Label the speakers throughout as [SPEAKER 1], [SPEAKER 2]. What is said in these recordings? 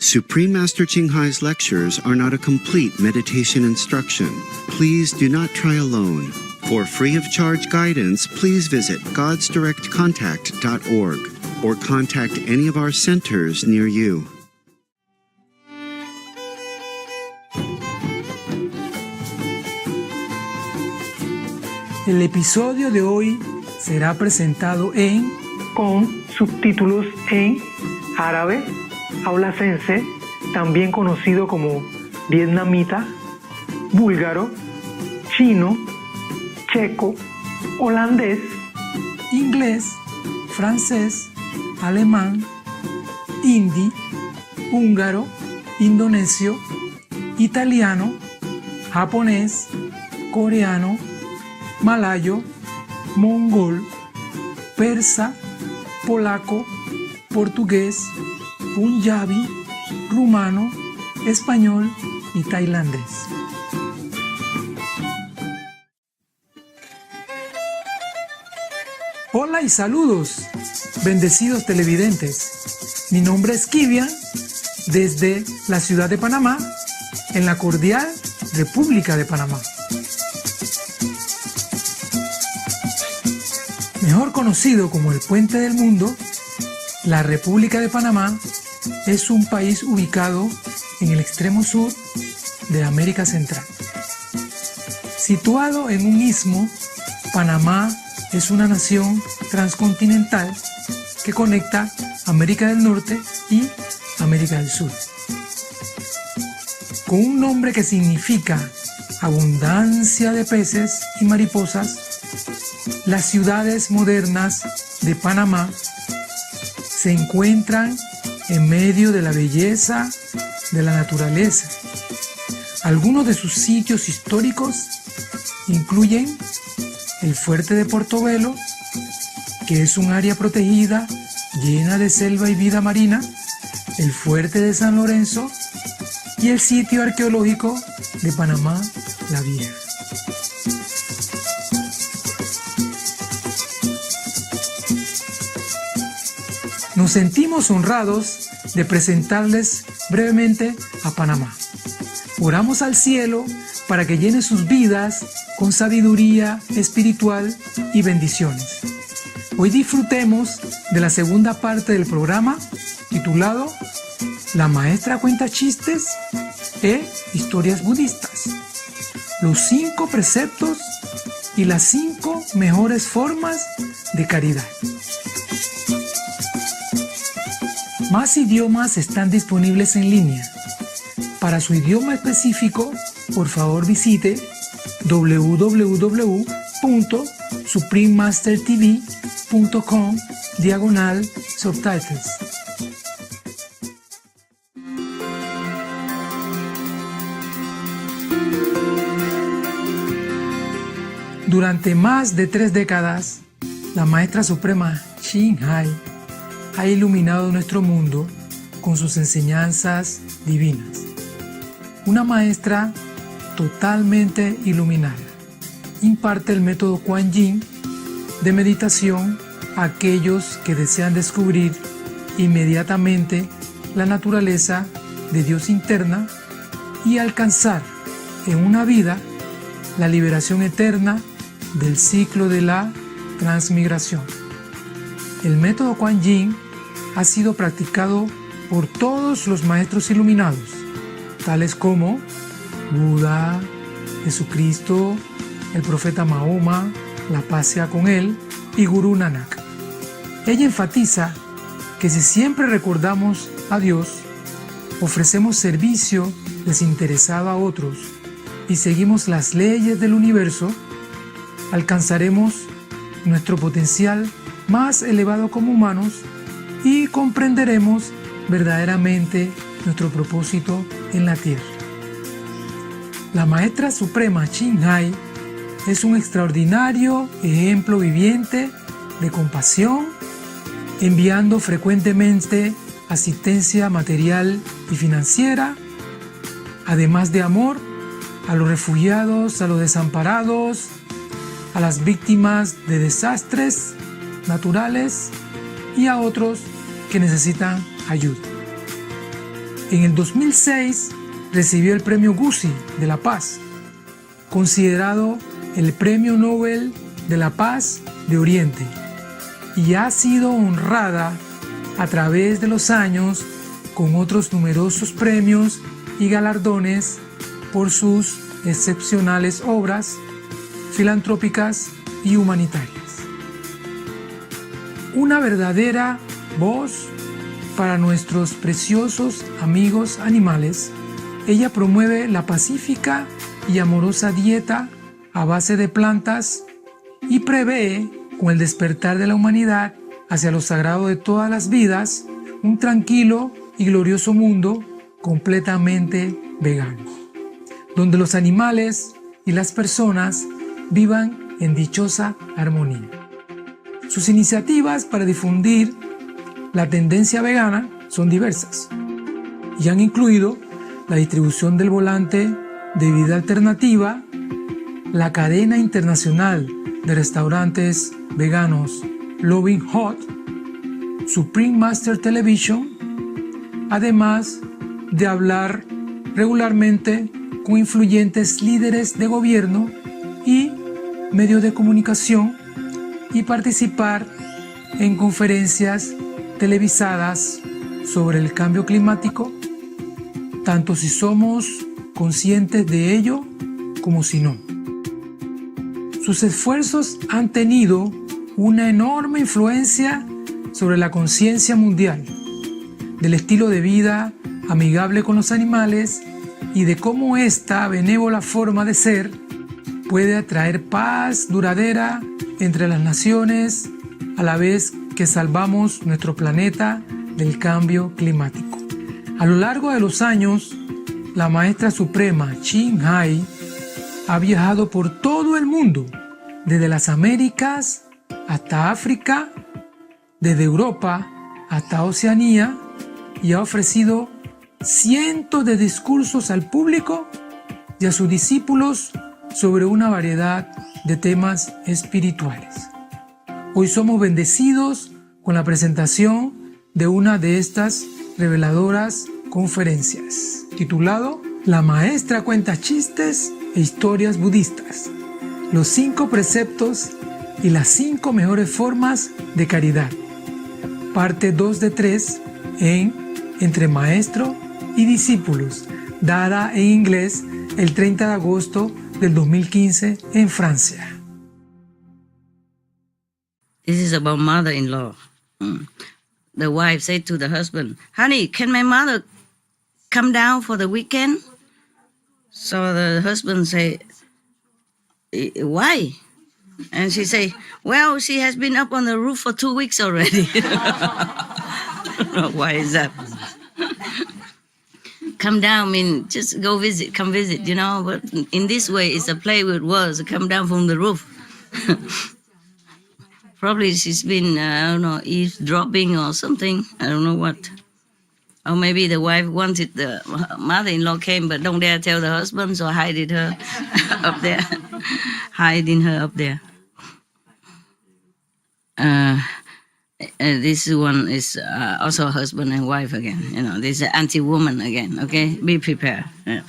[SPEAKER 1] Supreme Master Ching Hai's lectures are not a complete meditation instruction. Please do not try alone. For free of charge guidance, please visit godsdirectcontact.org or contact any of our centers near you.
[SPEAKER 2] El episodio de hoy será presentado con subtítulos en árabe, aulacense, también conocido como vietnamita, búlgaro, chino, checo, holandés, inglés, francés, alemán, hindi, húngaro, indonesio, italiano, japonés, coreano, malayo, mongol, persa, polaco, portugués, punjabi, rumano, español y tailandés. Hola y saludos, bendecidos televidentes. Mi nombre es Kivian, desde la ciudad de Panamá, en la cordial República de Panamá. Mejor conocido como el Puente del Mundo, la República de Panamá es un país ubicado en el extremo sur de América Central. Situado en un istmo, Panamá es una nación transcontinental que conecta América del Norte y América del Sur. Con un nombre que significa abundancia de peces y mariposas, las ciudades modernas de Panamá se encuentran en medio de la belleza de la naturaleza. Algunos de sus sitios históricos incluyen el Fuerte de Portobelo, que es un área protegida llena de selva y vida marina, el Fuerte de San Lorenzo y el sitio arqueológico de Panamá la Vieja. Nos sentimos honrados de presentarles brevemente a Panamá. Oramos al cielo para que llene sus vidas con sabiduría espiritual y bendiciones. Hoy disfrutemos de la segunda parte del programa titulado La maestra cuenta chistes e historias budistas. Los 5 preceptos y las 5 mejores formas de caridad. Más idiomas están disponibles en línea. Para su idioma específico, por favor visite www.suprememastertv.com/subtitles. Durante más de 3 décadas, la Maestra Suprema Ching ha iluminado nuestro mundo con sus enseñanzas divinas. Una maestra totalmente iluminada imparte el método Kuan Yin de meditación a aquellos que desean descubrir inmediatamente la naturaleza de Dios interna y alcanzar en una vida la liberación eterna del ciclo de la transmigración. El método Kuan Yin ha sido practicado por todos los maestros iluminados, tales como Buda, Jesucristo, el profeta Mahoma, la paz sea con él, y Gurú Nanak. Ella enfatiza que si siempre recordamos a Dios, ofrecemos servicio desinteresado a otros y seguimos las leyes del universo, alcanzaremos nuestro potencial más elevado como humanos y comprenderemos verdaderamente nuestro propósito en la tierra. La Maestra Suprema Ching Hai es un extraordinario ejemplo viviente de compasión, enviando frecuentemente asistencia material y financiera, además de amor a los refugiados, a los desamparados, a las víctimas de desastres naturales y a otros que necesitan ayuda. En el 2006 recibió el Premio Guzzi de la Paz, considerado el Premio Nobel de la Paz de Oriente, y ha sido honrada a través de los años con otros numerosos premios y galardones por sus excepcionales obras filantrópicas y humanitarias. Una verdadera voz para nuestros preciosos amigos animales, ella promueve la pacífica y amorosa dieta a base de plantas y prevé, con el despertar de la humanidad hacia lo sagrado de todas las vidas, un tranquilo y glorioso mundo completamente vegano, donde los animales y las personas vivan en dichosa armonía. Sus iniciativas para difundir la tendencia vegana son diversas y han incluido la distribución del volante de vida alternativa, la cadena internacional de restaurantes veganos Loving Hot, Supreme Master Television, además de hablar regularmente con influyentes líderes de gobierno y medios de comunicación y participar en conferencias televisadas sobre el cambio climático, tanto si somos conscientes de ello como si no. Sus esfuerzos han tenido una enorme influencia sobre la conciencia mundial, del estilo de vida amigable con los animales y de cómo esta benévola forma de ser puede atraer paz duradera entre las naciones a la vez que salvamos nuestro planeta del cambio climático. A lo largo de los años, la maestra suprema Ching ha viajado por todo el mundo, desde las Américas hasta África, desde Europa hasta Oceanía, y ha ofrecido cientos de discursos al público y a sus discípulos sobre una variedad de temas espirituales. Hoy somos bendecidos con la presentación de una de estas reveladoras conferencias, titulado La maestra cuenta chistes e historias budistas, los 5 preceptos y las 5 mejores formas de caridad, parte 2 de 3 en Entre Maestro y Discípulos, dada en inglés el 30 de agosto del 2015 en Francia.
[SPEAKER 3] This is about mother-in-law. The wife said to the husband, "Honey, can my mother come down for the weekend?" So the husband said, "Why?" And she said, "Well, she has been up on the roof for 2 weeks already." Why is that? Come down mean just go visit, come visit, you know. But in this way, it's a play with words. Come down from the roof. Probably she's been, I don't know, eavesdropping or something. I don't know what. Or maybe the wife wanted the mother-in-law came, but don't dare tell the husband, so hiding her up there. Hiding her up there. This one is also husband and wife again. You know, this is anti-woman again, okay? Be prepared. Yeah.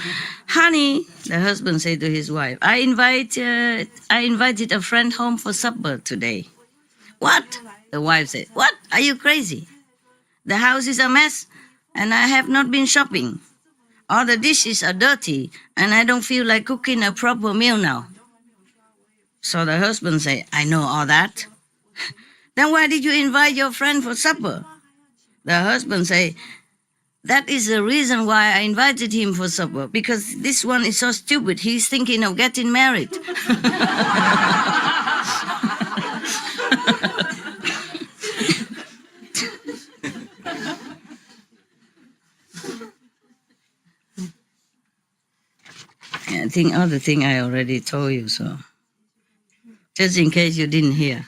[SPEAKER 3] Honey, the husband said to his wife, I invited a friend home for supper today. What? The wife said, what? Are you crazy? The house is a mess, and I have not been shopping. All the dishes are dirty, and I don't feel like cooking a proper meal now. So the husband said, I know all that. Then why did you invite your friend for supper? The husband said, that is the reason why I invited him for supper, because this one is so stupid. He's thinking of getting married. I think other thing I already told you, so just in case you didn't hear.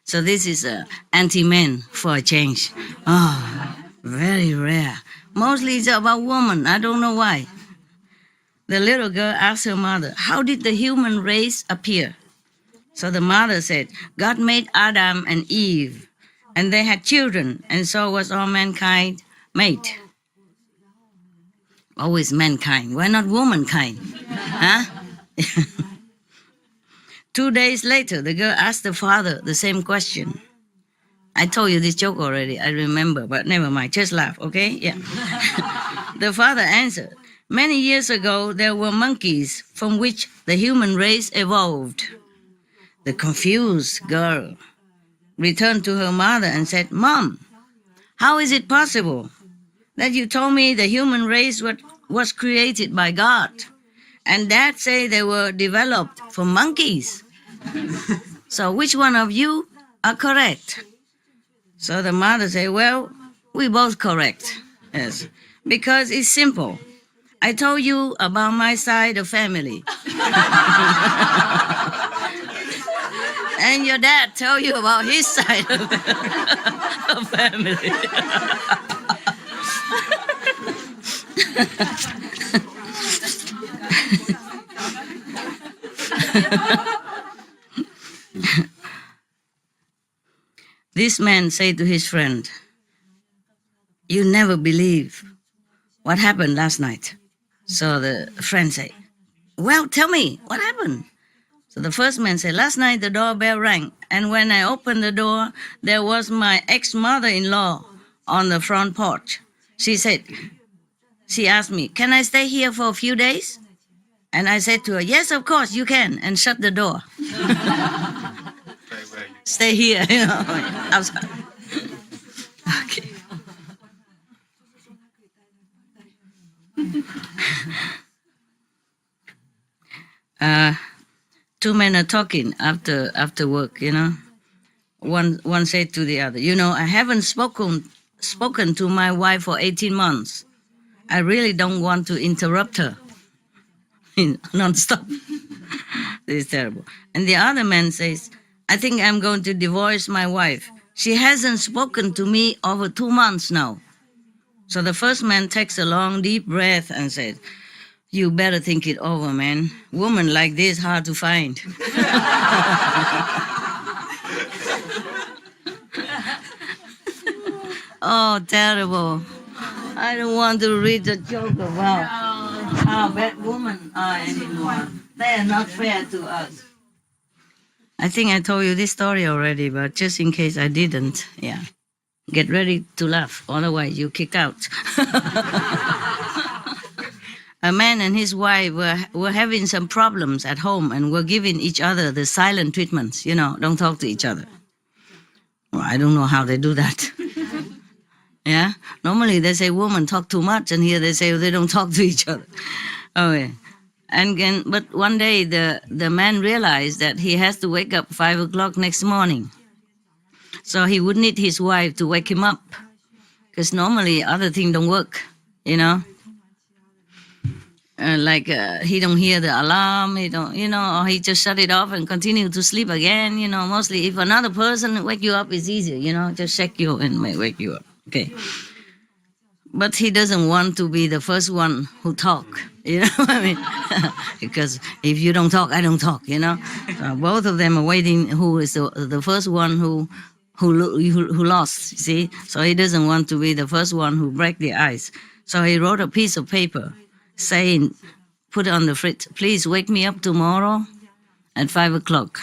[SPEAKER 3] So this is anti-men for a change. Oh, very rare. Mostly it's about women. I don't know why. The little girl asked her mother, how did the human race appear? So the mother said, God made Adam and Eve, and they had children, and so was all mankind made. Always mankind. Why not womankind? Huh? 2 days later, the girl asked the father the same question. I told you this joke already, I remember, but never mind, just laugh, okay? Yeah. The father answered, many years ago, there were monkeys from which the human race evolved. The confused girl returned to her mother and said, Mom, how is it possible that you told me the human race was created by God, and Dad say they were developed from monkeys? So which one of you are correct? So the mother said, well, we both correct. Yes, because it's simple. I told you about my side of family. And your dad told you about his side of family. This man said to his friend, you never believe what happened last night. So the friend said, well, tell me, what happened? So the first man said, last night the doorbell rang, and when I opened the door, there was my ex-mother-in-law on the front porch. She asked me, can I stay here for a few days? And I said to her, yes, of course, you can, and shut the door. Stay here, outside. Okay. Two men are talking after work, One said to the other, I haven't spoken to my wife for 18 months. I really don't want to interrupt her non-stop. This is terrible. And the other man says, I think I'm going to divorce my wife. She hasn't spoken to me over 2 months now. So the first man takes a long, deep breath and said, you better think it over, man. Woman like this hard to find. Oh, terrible. I don't want to read the joke about how bad women are anymore. They are not fair to us. I think I told you this story already, but just in case I didn't, yeah. Get ready to laugh, otherwise you kick out. A man and his wife were having some problems at home and were giving each other the silent treatments, don't talk to each other. Well, I don't know how they do that. Yeah? Normally they say women talk too much, and here they say they don't talk to each other. Okay. But one day the man realized that he has to wake up 5 o'clock next morning. So he would need his wife to wake him up, because normally other things don't work, he don't hear the alarm, or he just shut it off and continue to sleep again, mostly if another person wake you up, it's easier, just shake you and wake you up, okay. But he doesn't want to be the first one who talk, because if you don't talk, I don't talk, So both of them are waiting who is the first one who lost, you see. So he doesn't want to be the first one who break the ice. So he wrote a piece of paper saying, put it on the fridge, please wake me up tomorrow at 5 o'clock.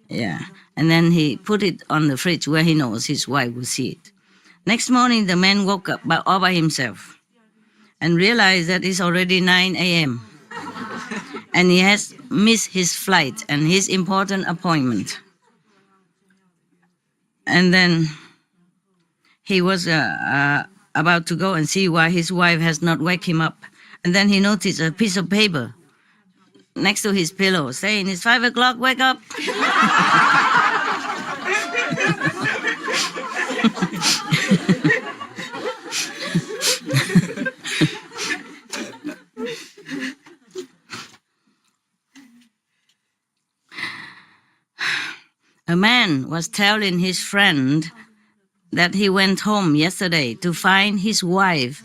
[SPEAKER 3] Yeah. And then he put it on the fridge where he knows his wife will see it. Next morning, the man woke up all by himself and realized that it's already 9 a.m. and he has missed his flight and his important appointment. And then he was about to go and see why his wife has not waked him up. And then he noticed a piece of paper next to his pillow saying, it's 5 o'clock, wake up. A man was telling his friend that he went home yesterday to find his wife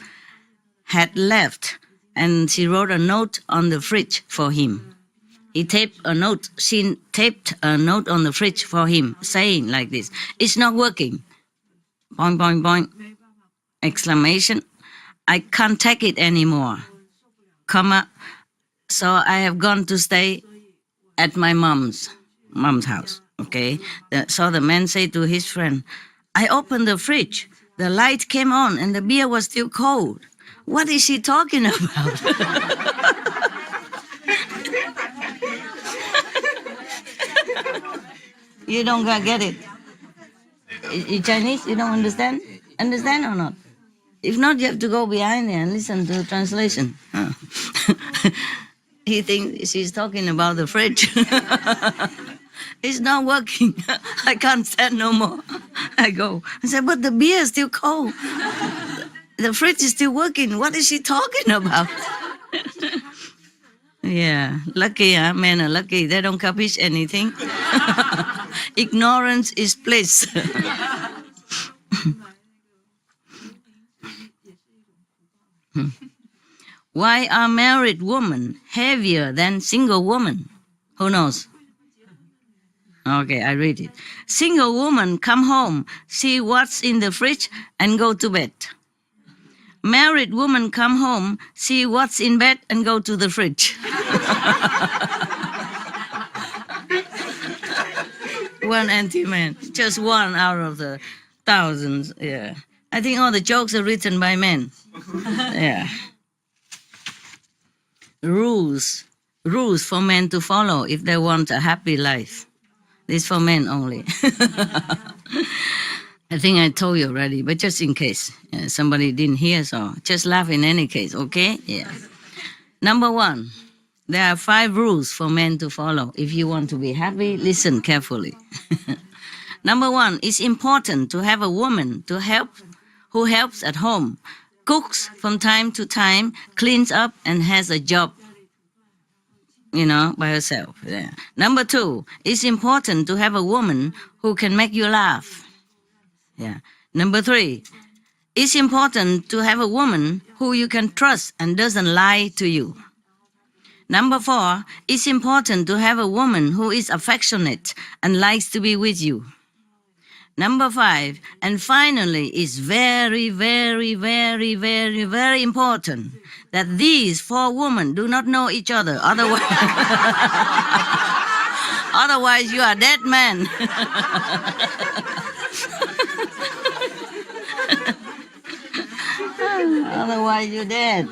[SPEAKER 3] had left, and she wrote a note on the fridge for him. She taped a note on the fridge for him saying like this, it's not working. Boing, boing, boing. Exclamation. I can't take it anymore. Comma, so I have gone to stay at my mom's house. Okay. So the man said to his friend, I opened the fridge. The light came on and the beer was still cold. What is she talking about? You don't get it. In Chinese, you don't understand? Understand or not? If not, you have to go behind there and listen to the translation. He thinks she's talking about the fridge. It's not working. I can't stand no more. I go. I said, but the beer is still cold. The fridge is still working. What is she talking about? Yeah, lucky, huh? Men are lucky. They don't capish anything. Ignorance is bliss. Why are married women heavier than single women? Who knows? Okay, I read it. Single woman come home, see what's in the fridge, and go to bed. Married woman come home, see what's in bed, and go to the fridge. One anti-man, just one out of the thousands. Yeah, I think all the jokes are written by men. Yeah. Rules for men to follow if they want a happy life. This for men only. I think I told you already, but just in case somebody didn't hear, so just laugh in any case, okay? Yeah. Number 1, there are 5 rules for men to follow. If you want to be happy, listen carefully. Number 1, it's important to have a woman who helps at home, cooks from time to time, cleans up, and has a job, by herself. Yeah. Number 2, it's important to have a woman who can make you laugh. Yeah. Number 3, it's important to have a woman who you can trust and doesn't lie to you. Number 4, it's important to have a woman who is affectionate and likes to be with you. Number 5, and finally, it's very, very, very, very, very important that these 4 women do not know each other. Otherwise you are dead man. Otherwise you're dead.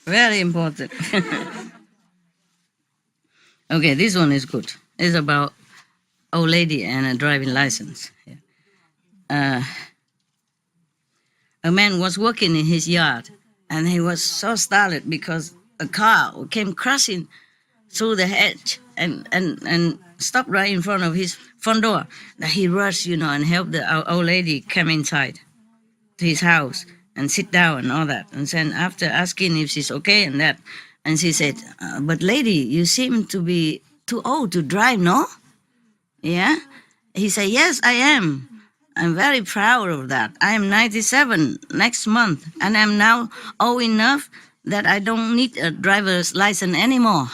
[SPEAKER 3] Very important. Okay, this one is good. It's about old lady and a driving license. A man was working in his yard, and he was so startled because a car came crashing through the hedge and stopped right in front of his front door. That he rushed, and helped the old lady come inside to his house and sit down and all that. And then after asking if she's okay and that, and she said, but lady, you seem to be too old to drive, no? Yeah? He said, yes, I am. I'm very proud of that. I am 97 next month, and I'm now old enough that I don't need a driver's license anymore.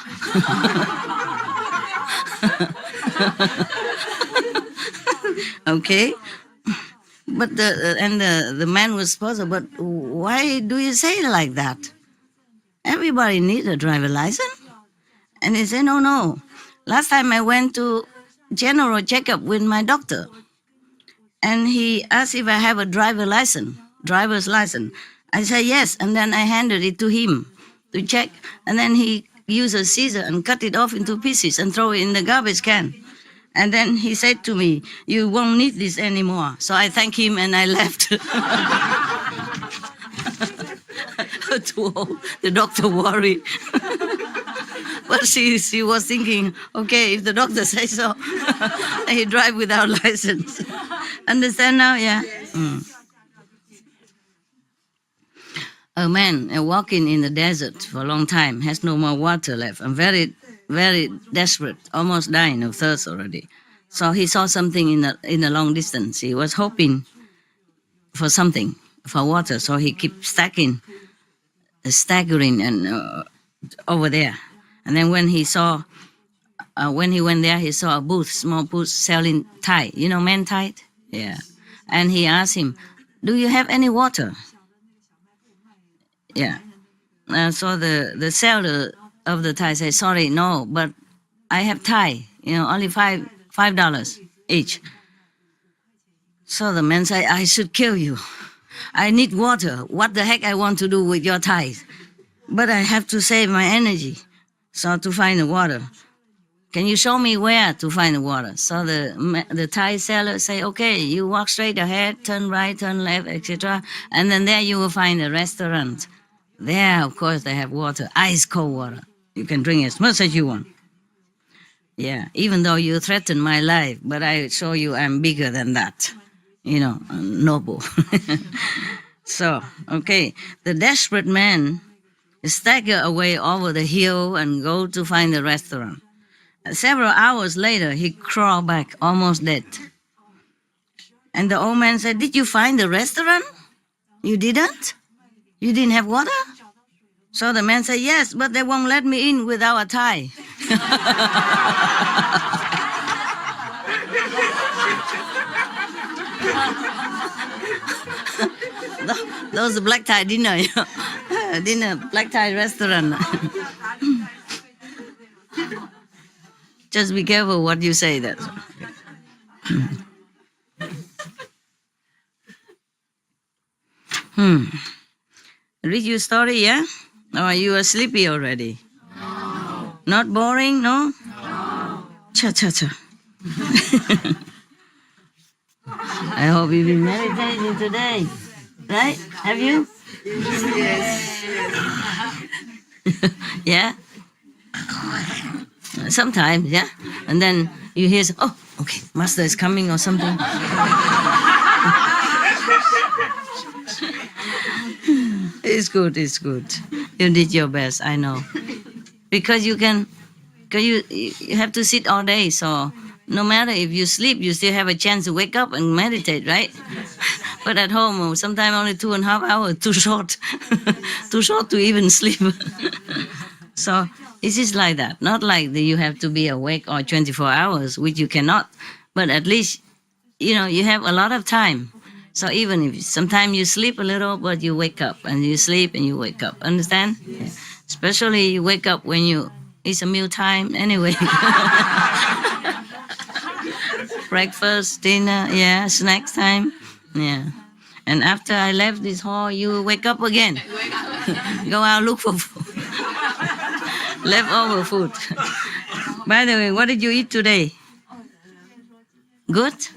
[SPEAKER 3] Okay? But the man was puzzled, but why do you say it like that? Everybody needs a driver license. And he said, no. Last time I went to general checkup with my doctor, and he asked if I have a driver's license. I said yes, and then I handed it to him to check, and then he used a scissor and cut it off into pieces and throw it in the garbage can. And then he said to me, you won't need this anymore. So I thanked him and I left. Too old. The doctor worried. But she was thinking, okay, if the doctor says so, he drive without license. Understand now? Yeah. A man walking in the desert for a long time, has no more water left, and very, very desperate, almost dying of thirst already. So he saw something in the long distance. He was hoping for something, for water. So he kept staggering and over there. And then when he went there, he saw a booth, small booth selling Thai. You know, man Thai? Yeah. And he asked him, do you have any water? Yeah. So the seller of the Thai said, sorry, no, but I have Thai, only $5 each. So the man said, I should kill you. I need water. What the heck I want to do with your Thai? But I have to save my energy. So to find the water. Can you show me where to find the water? So the Thai seller say, okay, you walk straight ahead, turn right, turn left, etc. And then there you will find a restaurant. There, of course, they have water, ice cold water. You can drink as much as you want. Yeah, even though you threaten my life, but I show you I'm bigger than that. Noble. So, okay, the desperate man staggered away over the hill and go to find the restaurant. Several hours later, he crawled back, almost dead. And the old man said, did you find the restaurant? You didn't? You didn't have water? So the man said, yes, but they won't let me in without a tie. Those black tie dinner, black tie restaurant. Just be careful what you say. That. Read your story, yeah? Or you are sleepy already? No. Not boring, no? No. Cha. I hope you've been meditating today. Right? Have you? Yes. Yeah? Sometimes, yeah? And then you hear, oh, okay, master is coming or something. It's good. You did your best, I know. Because you have to sit all day, so no matter if you sleep, you still have a chance to wake up and meditate, right? But at home, sometimes only 2.5 hours, too short. Too short to even sleep. So it is like that. Not like that you have to be awake all 24 hours, which you cannot. But at least, you have a lot of time. So even if sometimes you sleep a little, but you wake up, and you sleep and you wake up. Understand? Yeah. Especially you wake up when it's a meal time anyway. Breakfast, dinner, yeah, snacks time, yeah. And after I left this hall, you wake up again. Go out, look for food. Leftover food. By the way, what did you eat today? Good?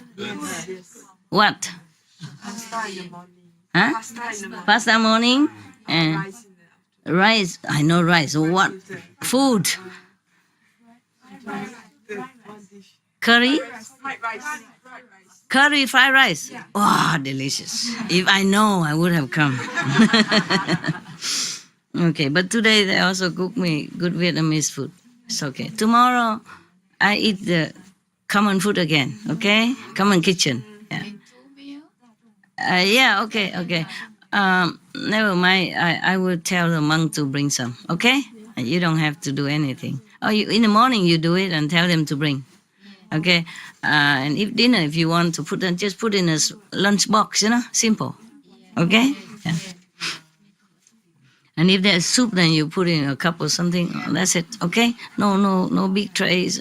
[SPEAKER 3] What?
[SPEAKER 4] Pasta in the morning.
[SPEAKER 3] Huh? Pasta morning? And rice. I know rice. What? Food. Curry?
[SPEAKER 4] Fried rice.
[SPEAKER 3] Curry fried rice. Oh, delicious. If I know, I would have come. Okay, but today they also cook me good Vietnamese food. It's okay. Tomorrow, I eat the common food again, okay? Common kitchen. Yeah. Okay. Never mind. I will tell the monk to bring some, okay? You don't have to do anything. In the morning you do it and tell them to bring. Okay, and if dinner, if you want to just put in a lunch box, simple. Okay. Yeah. And if there's soup, then you put in a cup or something. That's it. Okay. No big trays.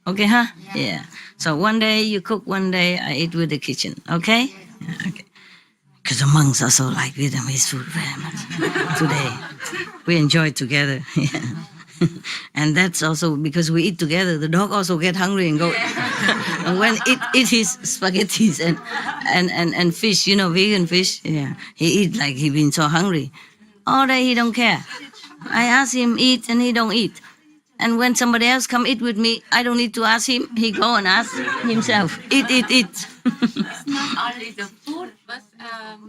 [SPEAKER 3] Okay, huh? Yeah. So one day you cook, one day I eat with the kitchen. Okay. Yeah, okay. Because the monks also like Vietnamese food very much. Today we enjoy it together. Yeah. And that's also because we eat together. The dog also get hungry and go. And when eat his spaghettis and fish, vegan fish. Yeah, he eat like he been so hungry. All day he don't care. I ask him eat and he don't eat. And when somebody else come eat with me, I don't need to ask him. He go and ask himself. Eat.
[SPEAKER 4] It's not only the food, but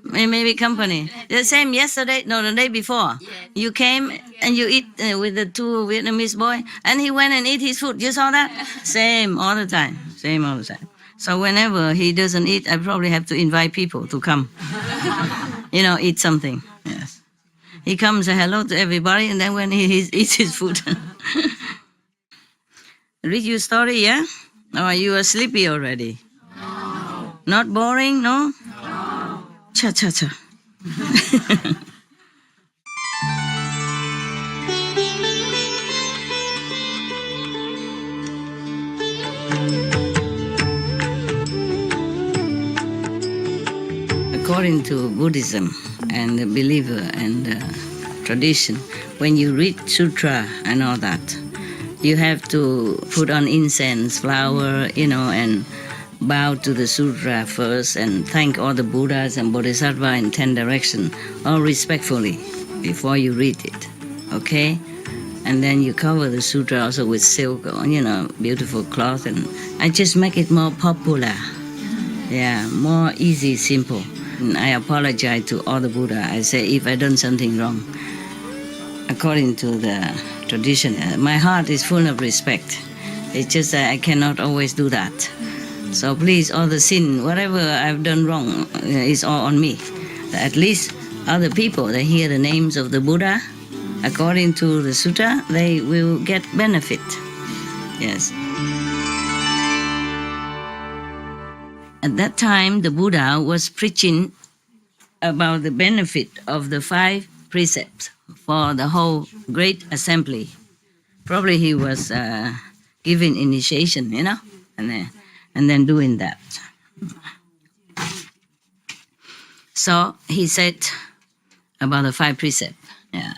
[SPEAKER 3] maybe company. The same yesterday, the day before.
[SPEAKER 4] Yes.
[SPEAKER 3] You came and you eat with the two Vietnamese boy, and he went and eat his food. You saw that? Same all the time. So whenever he doesn't eat, I probably have to invite people to come. Eat something. Yes. He comes, say hello to everybody, and then when he eats his food. Read your story, yeah? Or you are sleepy already?
[SPEAKER 4] no.
[SPEAKER 3] Not boring, no? Cha cha cha. According to Buddhism and the believer and tradition, when you read sutra and all that, you have to put on incense, flower, and bow to the sutra first and thank all the Buddhas and Bodhisattva in 10 directions, all respectfully, before you read it, okay? And then you cover the sutra also with silk, beautiful cloth, and I just make it more popular. Yeah, more easy, simple. And I apologize to all the Buddha. I say if I done something wrong, according to the tradition, my heart is full of respect. It's just that I cannot always do that. So please, all the sin, whatever I've done wrong, is all on me. At least other people, they hear the names of the Buddha, according to the sutta, they will get benefit. Yes. At that time, the Buddha was preaching about the benefit of the 5 precepts for the whole great assembly. Probably he was giving initiation, and then doing that. So he said about the 5 precepts,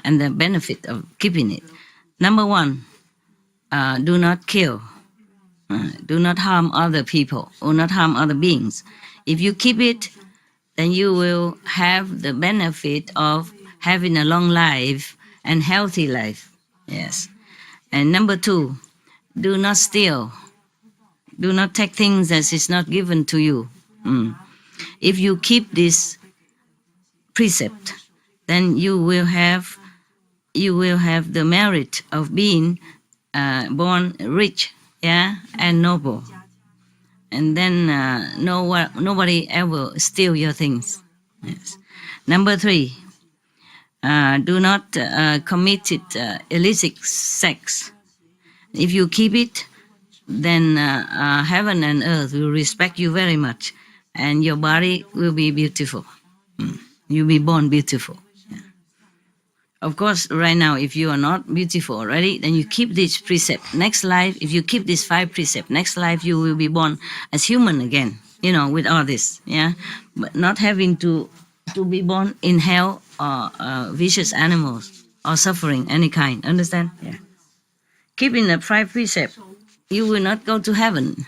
[SPEAKER 3] and the benefit of keeping it. Number 1, do not kill. Do not harm other people or not harm other beings. If you keep it, then you will have the benefit of having a long life and healthy life. Yes. And number 2, do not steal. Do not take things that is not given to you. If you keep this precept, then you will have the merit of being born rich, and noble. And then nobody ever steal your things. Yes. Number 3, do not commit illicit sex. If you keep it, then heaven and earth will respect you very much, and your body will be beautiful. You'll be born beautiful. Of course, right now, if you are not beautiful already, then you keep this precept. Next life, if you keep this 5 precepts, next life you will be born as human again, with all this, but not having to be born in hell or vicious animals or suffering any kind. Understand? Yeah. Keeping the 5 precepts, you will not go to heaven.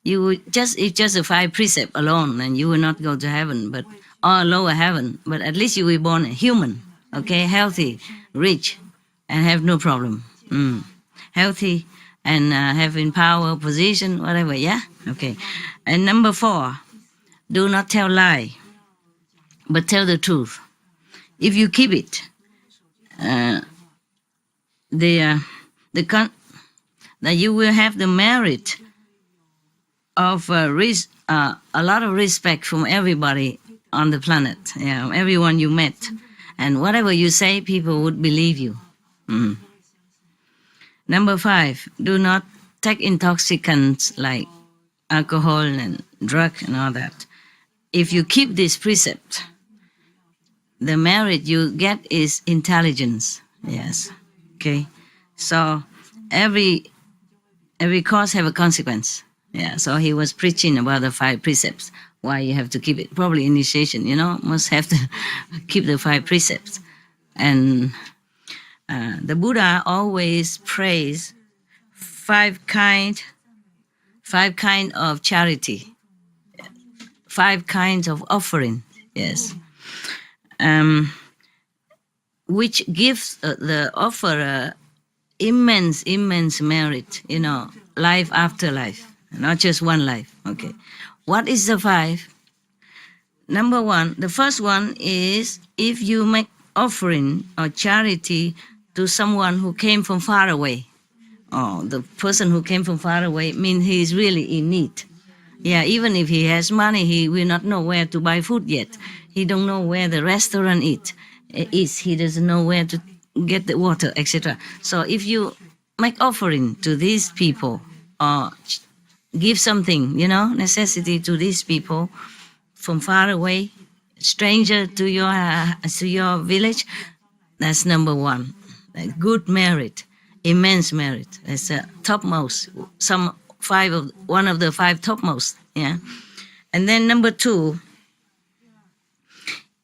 [SPEAKER 3] You will it's just the 5 precepts alone, and you will not go to heaven, or lower heaven. But at least you will be born a human. Okay, healthy, rich, and have no problem. Healthy and having power, position, whatever, Okay. And number 4, do not tell lie, but tell the truth. If you keep it, that you will have the merit of a lot of respect from everybody on the planet, everyone you met. And whatever you say, people would believe you. Number 5, do not take intoxicants like alcohol and drug and all that. If you keep this precept, the merit you get is intelligence. Yes. Okay. So every cause have a consequence. So he was preaching about the 5 precepts. Why you have to keep it. Probably initiation, must have to keep the 5 precepts. And the Buddha always prays 5 kind of charity, 5 kinds of offering, yes, which gives the offerer immense merit, life after life, not just one life, okay. What is the 5? Number 1, the first one is if you make offering or charity to someone who came from far away. The person who came from far away means he is really in need. Even if he has money, he will not know where to buy food yet. He don't know where the restaurant is. He doesn't know where to get the water, etc. So if you make offering to these people or give something, necessity to these people from far away, stranger to your village. That's number one. Like good merit, immense merit. That's topmost. One of the five topmost. Yeah. And then number two,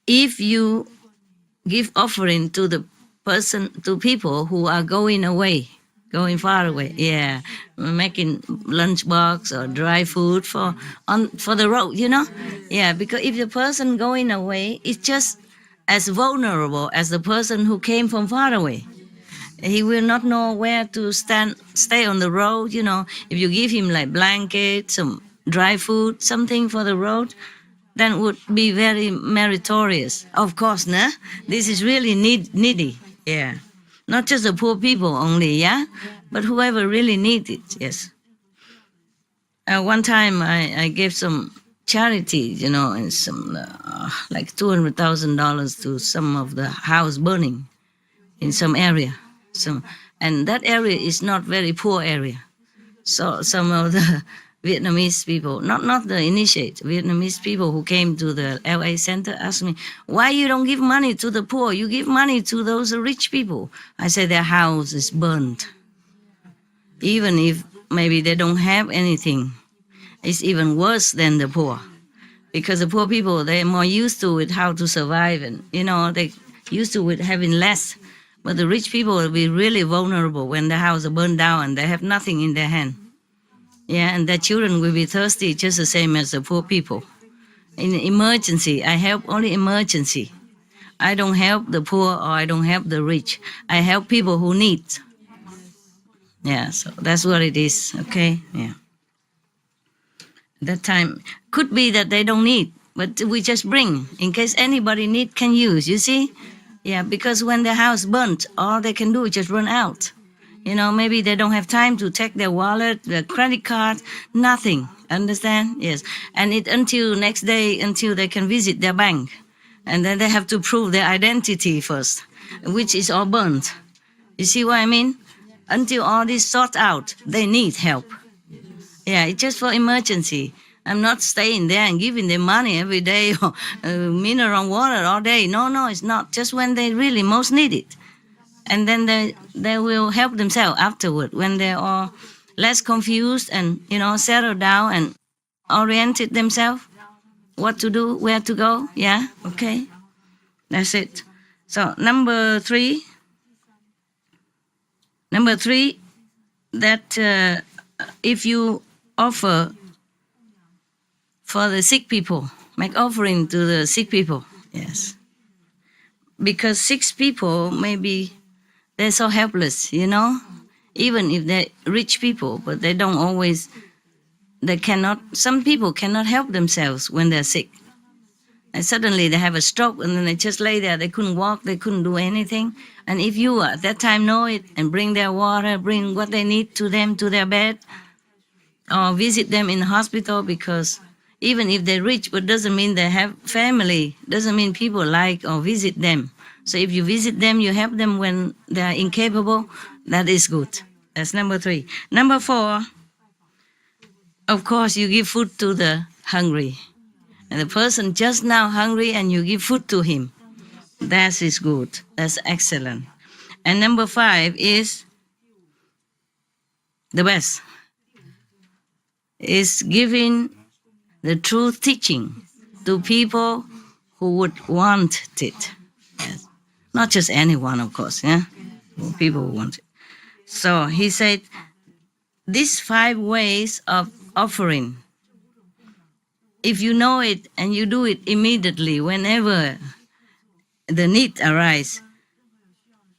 [SPEAKER 3] if you give offering to to people who are going far away, yeah, making lunchbox or dry food for the road, yeah, because if the person going away is just as vulnerable as the person who came from far away. He will not know where to stay on the road, If you give him like blanket, some dry food, something for the road, then would be very meritorious. Of course, nah? This is really needy, yeah. Not just the poor people only, yeah? But whoever really needs it, yes. One time I gave some charity, and some like $200,000 to some of the house burning in some area. And that area is not very poor area. So some of the Vietnamese people, not the initiate, Vietnamese people who came to the LA center asked me, why you don't give money to the poor? You give money to those rich people. I said their house is burned. Even if maybe they don't have anything, it's even worse than the poor. Because the poor people, they're more used to it, how to survive, and, they used to it having less. But the rich people will be really vulnerable when the house is burned down and they have nothing in their hand. Yeah, and their children will be thirsty just the same as the poor people. In emergency, I help only emergency. I don't help the poor or I don't help the rich. I help people who need. Yeah, so that's what it is, okay? Yeah. That time, could be that they don't need, but we just bring. In case anybody can use, you see? Yeah, because when the house burnt, all they can do is just run out. Maybe they don't have time to take their wallet, their credit card, nothing. Understand? Yes. And until next day, until they can visit their bank. And then they have to prove their identity first, which is all burnt. You see what I mean? Until all this sort out, they need help. Yeah, it's just for emergency. I'm not staying there and giving them money every day or mineral water all day. No, it's not. Just when they really most need it. And then they will help themselves afterward when they are less confused and, settle down and oriented themselves, what to do, where to go. Yeah, okay. That's it. So number three, that if you offer for the sick people, make offering to the sick people, yes. Because sick people maybe they're so helpless, even if they're rich people, but they don't always, some people cannot help themselves when they're sick. And suddenly they have a stroke and then they just lay there, they couldn't walk, they couldn't do anything. And if you at that time know it and bring their water, bring what they need to them to their bed, or visit them in the hospital, because even if they're rich, but doesn't mean they have family, doesn't mean people like or visit them. So if you visit them, you help them when they are incapable, that is good. That's number three. Number four, of course, you give food to the hungry. And the person just now hungry and you give food to him. That is good. That's excellent. And number five is the best. Is giving the true teaching to people who would want it. Yes. Not just anyone, of course, yeah? People who want it. So he said, these 5 ways of offering, if you know it and you do it immediately whenever the need arises,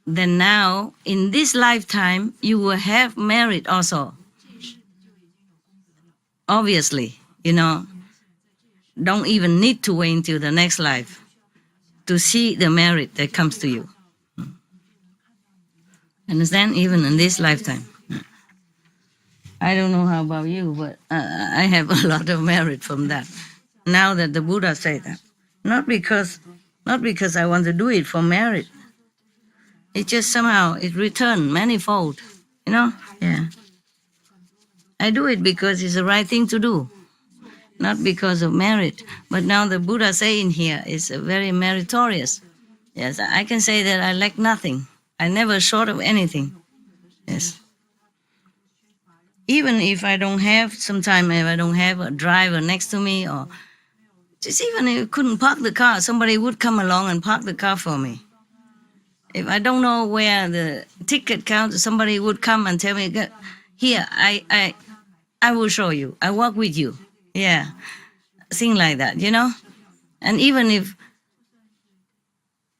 [SPEAKER 3] then now, in this lifetime, you will have merit also. Obviously, don't even need to wait until the next life to see the merit that comes to you. Understand? Even in this lifetime. I don't know how about you, but I have a lot of merit from that. Now that the Buddha said that. Not because I want to do it for merit. It just somehow, it returned manifold. Yeah. I do it because it's the right thing to do, not because of merit. But now the Buddha saying here is very meritorious. Yes, I can say that I lack nothing. I never short of anything. Yes. Even if I don't have, sometimes if I don't have a driver next to me, or just even if I couldn't park the car, somebody would come along and park the car for me. If I don't know where the ticket counter, somebody would come and tell me, here, I will show you. I walk with you. Yeah. Thing like that, you know? And even if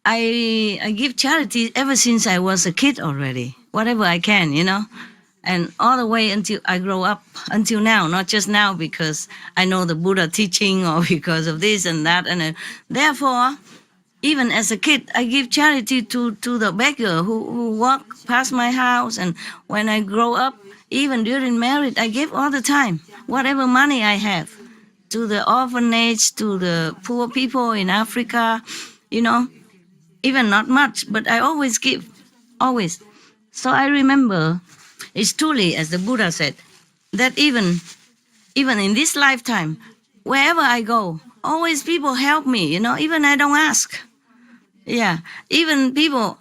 [SPEAKER 3] I give charity ever since I was a kid already, whatever I can, you know? And all the way until I grow up, until now, not just now because I know the Buddha teaching or because of this and that. And therefore, even as a kid, I give charity to the beggar who walk past my house. And when I grow up, even during marriage, I give all the time, whatever money I have, to the orphanage, to the poor people in Africa, you know, even not much, but I always give, always. So I remember, it's truly, as the Buddha said, that even in this lifetime, wherever I go, always people help me, you know, even I don't ask. Yeah, even people,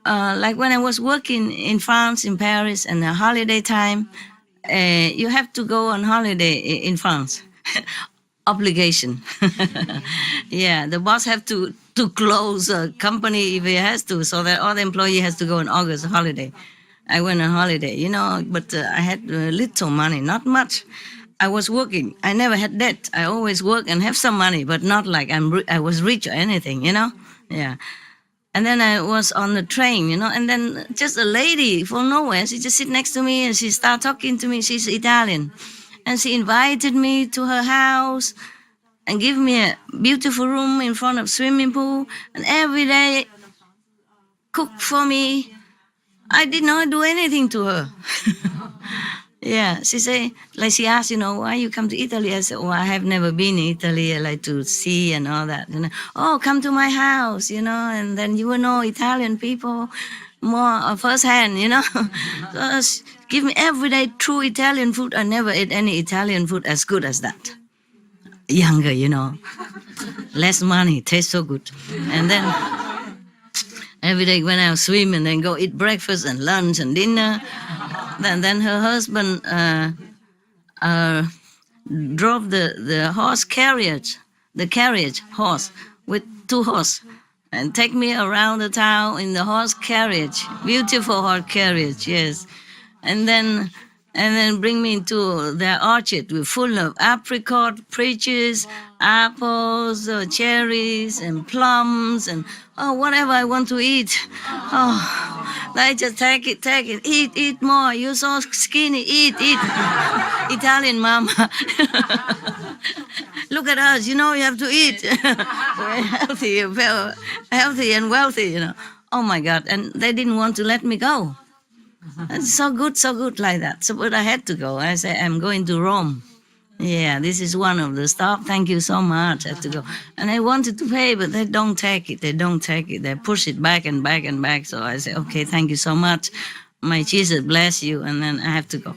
[SPEAKER 3] like when I was working in France, in Paris, and the holiday time, you have to go on holiday in France. Obligation. Yeah, the boss have to close a company if he has to, so that all the employee has to go on August holiday. I went on holiday, you know, but I had little money, not much. I was working. I never had debt. I always work and have some money, but not like I was rich or anything, you know? Yeah. And then I was on the train, you know, and then just a lady from nowhere, she just sit next to me and she started talking to me. She's Italian. And she invited me to her house and give me a beautiful room in front of swimming pool. And every day cook for me. I did not do anything to her. Yeah, she said, like she asked, you know, why you come to Italy? I said, oh, I have never been in Italy. I like to see and all that. You know, oh, come to my house, you know, and then you will know Italian people more firsthand, you know. So give me everyday true Italian food. I never ate any Italian food as good as that. Younger, you know, less money, tastes so good. And then every day when I swim and then go eat breakfast and lunch and dinner. Then her husband drove the horse carriage, horse, with 2 horses, and take me around the town in the horse carriage, beautiful horse carriage, yes. And then bring me to their orchard with full of apricot, peaches, apples, cherries, and plums, and whatever I want to eat. I just take it, eat more. You're so skinny, eat. Italian mama. Look at us, you know, you have to eat. We're healthy and wealthy, you know. Oh my God, and they didn't want to let me go. It's so good like that. So, but I had to go. I said, I'm going to Rome. Yeah, this is one of the stop. Thank you so much. I have to go. And I wanted to pay, but they don't take it. They push it back and back and back. So I said, okay, thank you so much. My Jesus bless you. And then I have to go.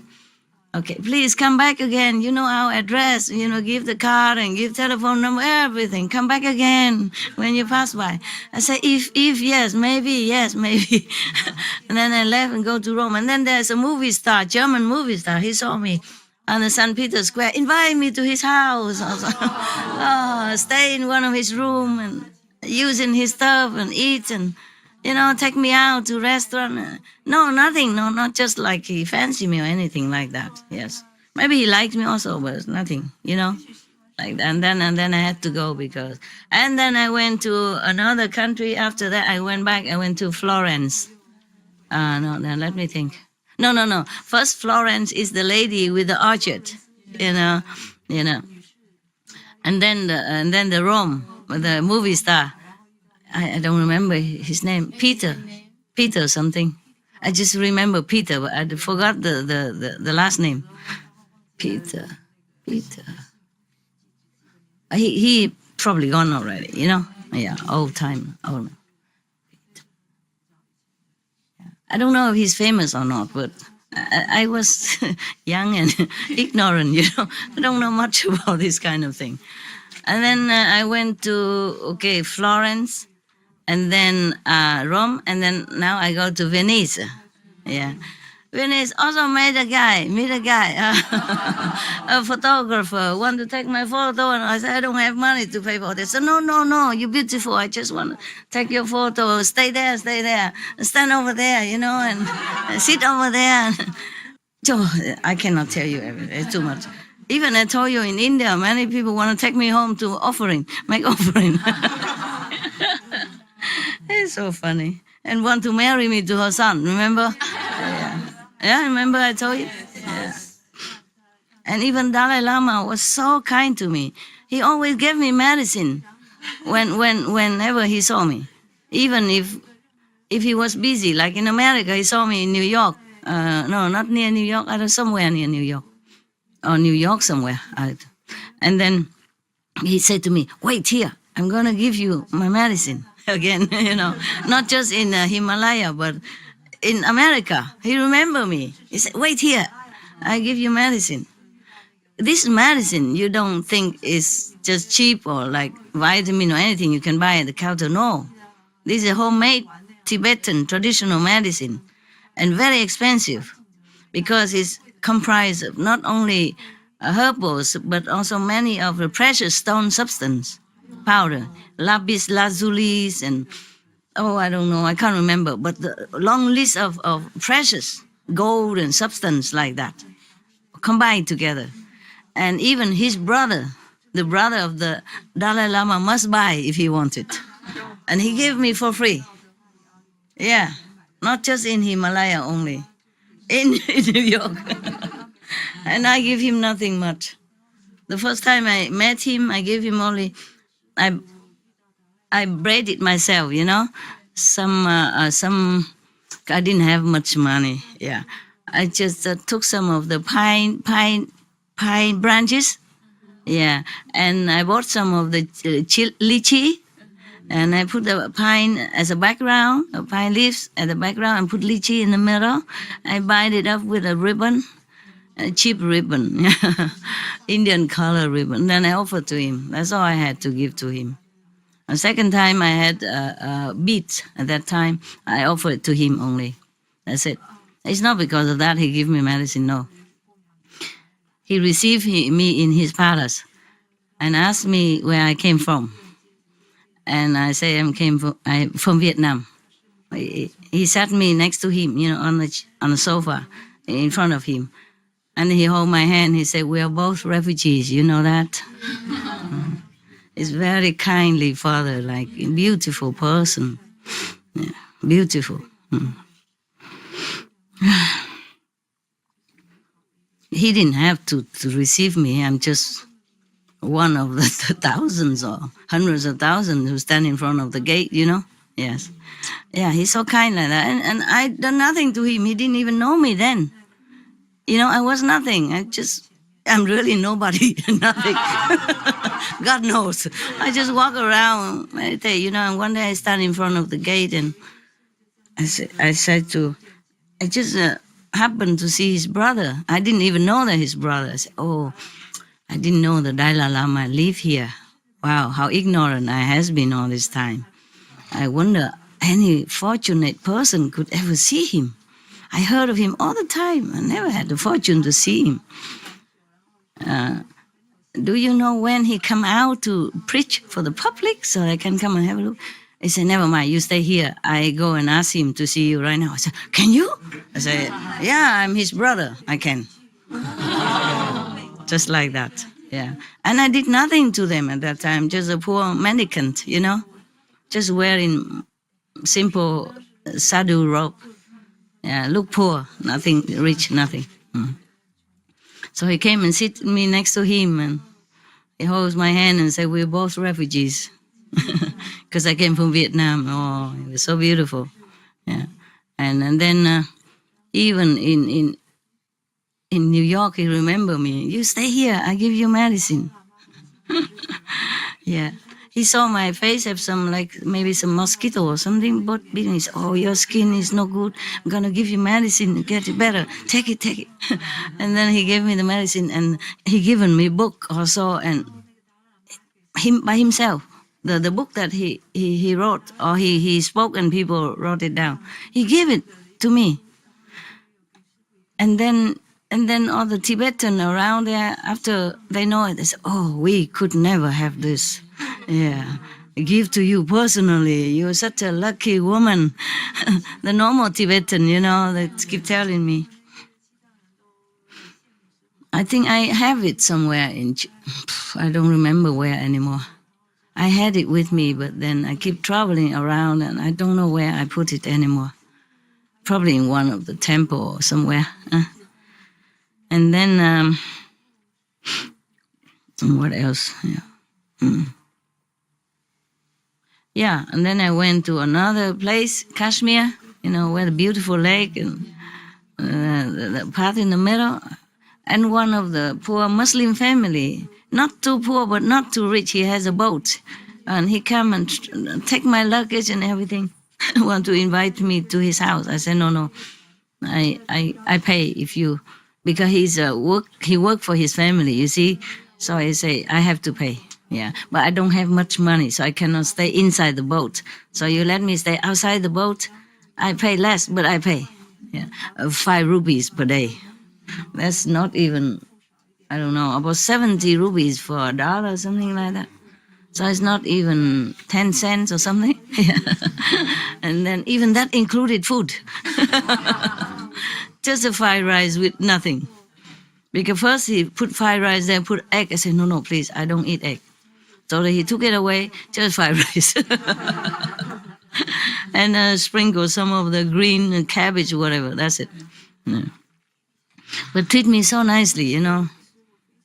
[SPEAKER 3] Okay, please come back again. You know our address. You know, give the card and give telephone number, everything. Come back again when you pass by. I said, if yes, maybe. And then I left and go to Rome. And then there's a movie star, German movie star. He saw me on the St. Peter Square. Invite me to his house. Stay in one of his room and using his stuff and eat and, you know, take me out to restaurant. No, nothing. No, not just like he fancied me or anything like that. Yes. Maybe he liked me also, but nothing, you know, like that. And then I had to go and then I went to another country. After that, I went back. I went to Florence. Let me think. No. First, Florence is the lady with the orchard, you know. And then the Rome, the movie star. I don't remember his name. Peter something. I just remember Peter, but I forgot the last name. Peter. He probably gone already, you know. Yeah, old man. I don't know if he's famous or not, but I was young and ignorant, I don't know much about this kind of thing. And then I went to, Florence, and then Rome, and then now I go to Venice. Yeah. Venice also meet a guy, a photographer, want to take my photo, and I said, I don't have money to pay for this. So, no, you're beautiful. I just want to take your photo. Stay there, stand over there, and sit over there. So I cannot tell you everything. It's too much. Even I told you in India, many people want to take me home to make offering. It's so funny. And want to marry me to her son, remember? Yeah, remember I told you? Yeah. And even Dalai Lama was so kind to me. He always gave me medicine whenever he saw me. Even if he was busy, like in America, he saw me in New York. No, not near New York, somewhere near New York. Or New York somewhere. And then he said to me, wait here, I'm going to give you my medicine again, not just in Himalaya, but in America. He remembered me. He said, wait here, I give you medicine. This medicine you don't think is just cheap or like vitamin or anything you can buy at the counter. No. This is homemade Tibetan traditional medicine and very expensive because it's comprised of not only herbals but also many of the precious stone substance, powder, lapis lazulis, and I don't know, I can't remember, but the long list of precious gold and substance like that, combined together. And even his brother, the brother of the Dalai Lama, must buy if he wanted. And he gave me for free. Yeah, not just in Himalaya only, in New York. And I give him nothing much. The first time I met him, I gave him only, I braided myself, some, I didn't have much money. Yeah, I just took some of the pine branches. Yeah, and I bought some of the lychee, and I put the pine as a background, pine leaves as the background, and put lychee in the middle. I bind it up with a ribbon, a cheap ribbon, Indian color ribbon. Then I offered to him. That's all I had to give to him. The second time I had beads. At that time, I offered to him only. That's it. It's not because of that he gave me medicine, no. He received me in his palace and asked me where I came from. And I say I'm from Vietnam. He sat me next to him, on the sofa in front of him. And he held my hand. He said, we are both refugees, you know that? He's very kindly father, like a beautiful person. Yeah, beautiful. He didn't have to receive me. I'm just one of the thousands or hundreds of thousands who stand in front of the gate, Yes. Yeah, he's so kind like that. And I done nothing to him. He didn't even know me then. I was nothing. I'm really nobody, nothing. God knows. I just walk around, meditate, and one day I stand in front of the gate and I just happened to see his brother. I didn't even know that his brother. I said, I didn't know the Dalai Lama live here. Wow, how ignorant I has been all this time. I wonder any fortunate person could ever see him. I heard of him all the time. I never had the fortune to see him. Do you know when he come out to preach for the public so I can come and have a look? He said, never mind, you stay here. I go and ask him to see you right now. I said, can you? I said, yeah, I'm his brother. I can. Just like that, yeah. And I did nothing to them at that time, just a poor mendicant, just wearing simple sadhu robe. Yeah, look poor, nothing rich, nothing. So he came and sit me next to him and he holds my hand and said, we're both refugees. Because I came from Vietnam. Oh, it was so beautiful. Yeah. And then even in New York, he remembered me. You stay here, I give you medicine. Yeah. he saw my face have some, like maybe some mosquito or something, but he said, oh, your skin is no good. I'm going to give you medicine to get it better. Take it. And then he gave me the medicine, and he given me book also, and him by himself. The book that he wrote, or he spoke and people wrote it down. He gave it to me. And then all the Tibetan around there, after they know it, they say, oh, we could never have this. Yeah. Give to you personally. You're such a lucky woman. The normal Tibetan, they keep telling me. I think I have it somewhere I don't remember where anymore. I had it with me, but then I keep traveling around and I don't know where I put it anymore. Probably in one of the temple or somewhere. And then, what else? Yeah, and then I went to another place, Kashmir, where the beautiful lake and the path in the middle. And one of the poor Muslim family, not too poor but not too rich, he has a boat. And he come and take my luggage and everything. Want to invite me to his house. I said, no, I pay if you, because he work for his family, you see. So I say, I have to pay. Yeah, but I don't have much money, so I cannot stay inside the boat. So you let me stay outside the boat. I pay less, but I pay. Yeah, 5 rupees per day. That's not even, I don't know, about 70 rupees for $1, something like that. So it's not even 10 cents or something. And then even that included food. Just a fried rice with nothing. Because first he put fried rice, then put egg. I said, no, please, I don't eat egg. So he took it away, just fried rice. And sprinkle some of the green cabbage, whatever, that's it. Yeah. But treat me so nicely,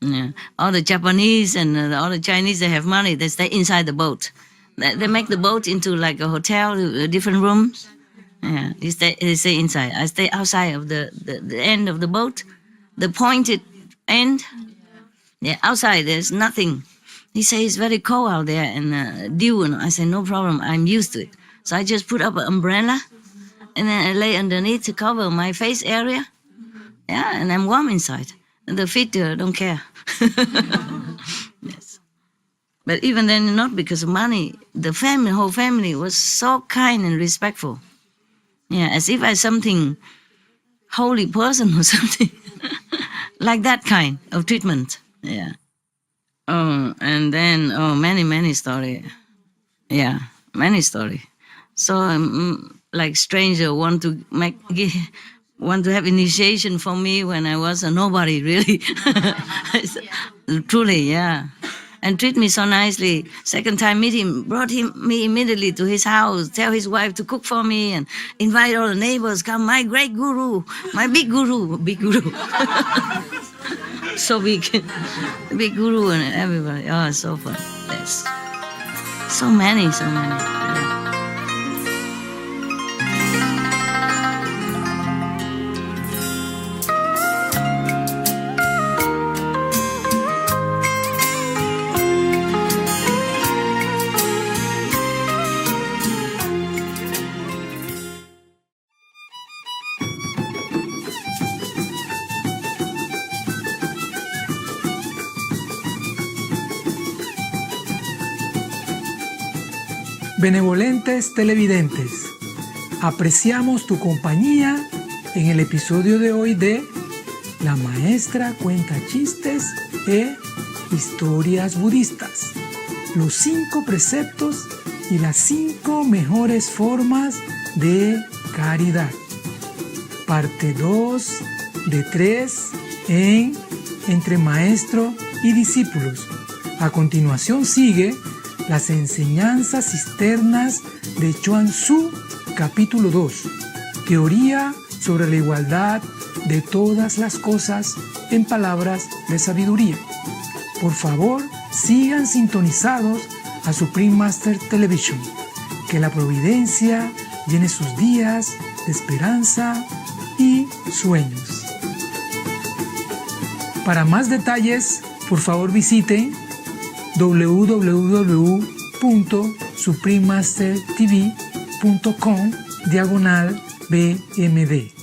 [SPEAKER 3] Yeah. All the Japanese and all the Chinese, they have money, they stay inside the boat. They make the boat into like a hotel, different rooms. Yeah, they stay inside. I stay outside of the end of the boat, the pointed end. Yeah, outside there's nothing. He says it's very cold out there and dew. And I say, no problem, I'm used to it. So I just put up an umbrella and then I lay underneath to cover my face area. Yeah, and I'm warm inside. And the feet don't care. Yes. But even then, not because of money, the whole family was so kind and respectful. Yeah, as if I'm something holy person or something. Like that kind of treatment. Yeah. Oh, and then, many story. Yeah, many story. So, like stranger want to have initiation for me when I was a nobody, really. Truly, yeah. And treat me so nicely. Second time meet him, brought me immediately to his house, tell his wife to cook for me and invite all the neighbors, come, my great guru, my big guru. So big, big guru and everybody. Oh, so fun. Yes. So many. Yeah.
[SPEAKER 2] Benevolentes televidentes, apreciamos tu compañía en el episodio de hoy de La maestra cuenta chistes e historias budistas, los 5 preceptos y las 5 mejores formas de caridad. Parte 2 de 3 en Entre Maestro y Discípulos. A continuación sigue las enseñanzas cisternas de Chuang Tzu, capítulo 2, teoría sobre la igualdad de todas las cosas en palabras de sabiduría. Por favor, sigan sintonizados a Supreme Master Television. Que la providencia llene sus días de esperanza y sueños. Para más detalles, por favor visiten www.ssj.org. www.suprememastertv.com/BMD.